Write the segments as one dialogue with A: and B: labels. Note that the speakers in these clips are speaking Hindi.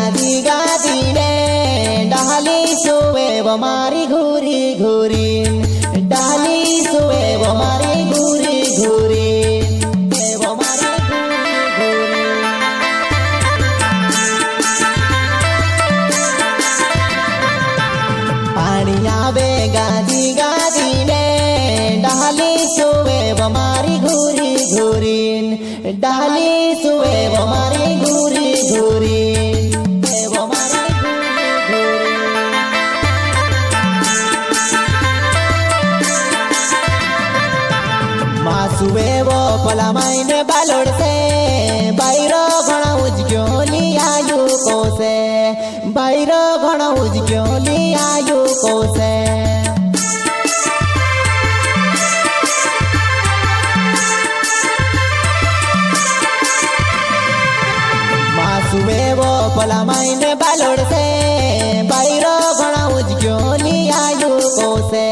A: गादी गादी ने डाली सुवे वो मारी घूरी घूरी डाली सुवे वो मारी घूरी घूरी वो मारी घूरी घूरी पानी आवे गादी गादी ने डाली सुवे वो मारी घूरी घूरी डाली सुवे वो मारी घूरी घूरी वो मारी घूरी घूरी मासुवे वो पला मायने बालोड़ से बायरो घणा उजग्यो लियायु कोसे बायरो घणा उजग्यो लियायु कोसे मासुवे वो पला मायने बालोड़ से बायरो घणा उजग्यो लियायु कोसे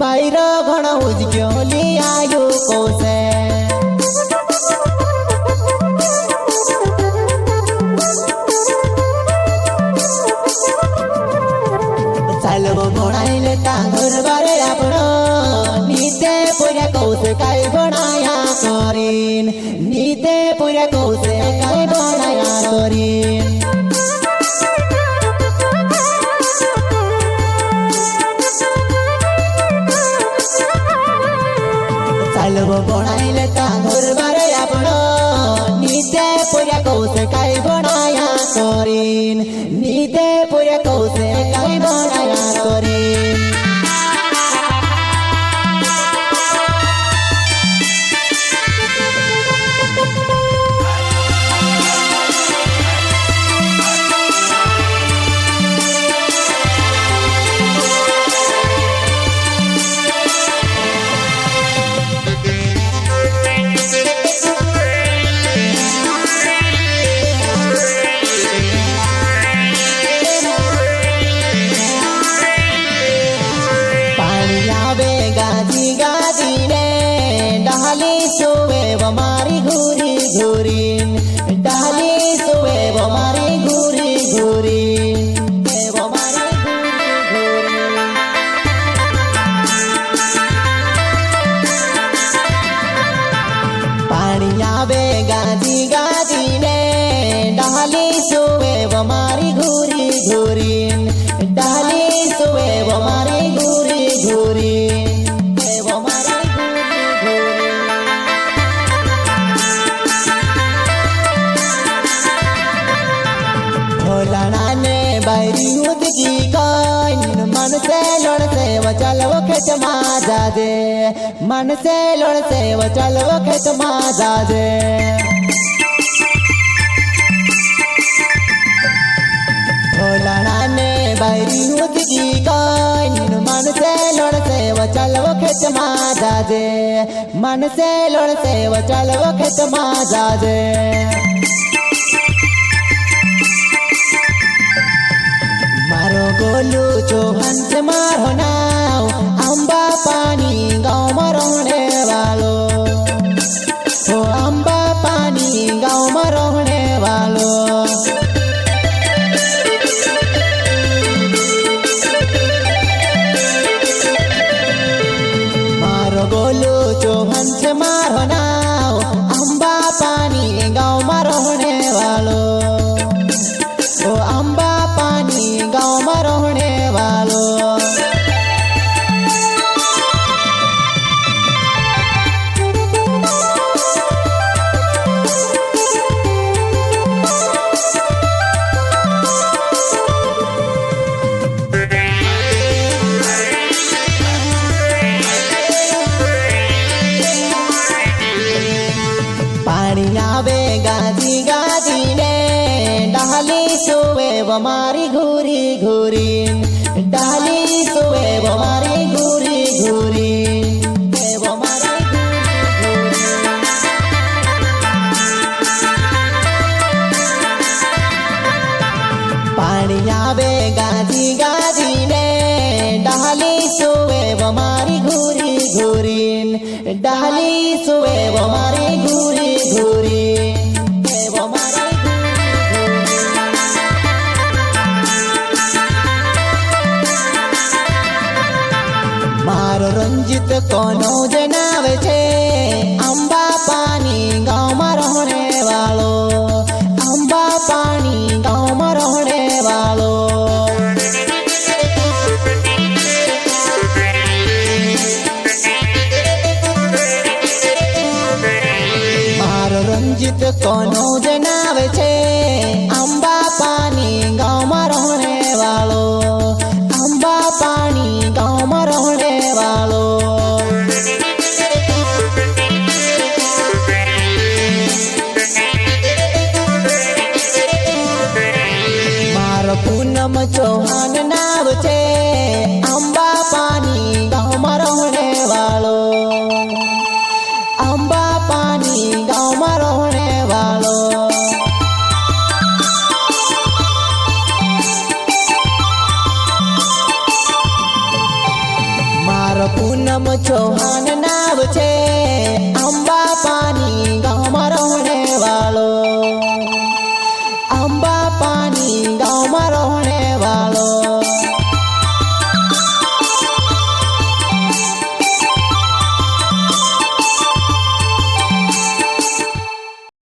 A: बायरो घणा उजग्यो लियायु कोसे चालवो बनाइले तांगुर बारे आपणो नीते पुऱ्या कौसे काय बनाया करीन नीते पुऱ्या कौसे काय बनाया करीन चालवो बनाइले तांगुर बारे आपणो नीते पुऱ्या कौसे काय बनाया करीन नीते पुऱ्या कौसे काय बनाया करीन गादी गादी ने डाली सुवे वो मारी घूरी घूरी डाली सुवे वो मारी घूरी घूरी वो मारी घूरी घूरी पानी आवे गादी गादी ने डाली सुवे वो मारी घूरी घूरी डाली सुवे वो मारी घूरी घूरी बैरी उदगी काइन मन से लड़ से वो चल वो खेत माजा दे मन से लड़ से वो चल वो खेत माजा दे भोलाना ने बैरी उदगी काइन मन से लड़ से वो चल वो खेत माजा दे मन से लड़ से वो चल वो खेत माजा दे मारो गोलू चौहान से मारो नाव अम्बा पानी गाँव में रहने वालो ओ अम्बा पानी गाँव में रहने वालो मारो गोलू चौहान से मारो नाव अम्बा पानी गाँव में रहने वालो ओ अम्बा पानी गाँव में रहने वालो पानी आवे गादी गादी ने डाली सुवे वो मारी घूरी घूरी डाली सुवे वो मारी घूरी घूरी वो मारी घूरी घूरी पानी आवे गादी गादी ने डाली सुवे वो मारी घूरी घूरी डाली सुवे वो मारी घूरी घूरी वो मारी घूरी घूरी કોનો જણાવે છે અંબા પાણી ગામમાં રહણે વાળો અંબા પાણી ગામમાં રહણે વાળો મારો રંજીત કોનો જણાવે છે અંબા પાણી ગામમાં રહણે વાળો અંબા પાણી ગામમાં રહણે વાળો મારો પૂનમ ચૌહાણ નામ છે અંબા પાણી ગામમાં રહણે વાળો અંબા પાણી ગામમાં રહણે વાળો મારો પૂનમ ચૌહાણ નામ છે અંબા પાણી ગામમાં રહણે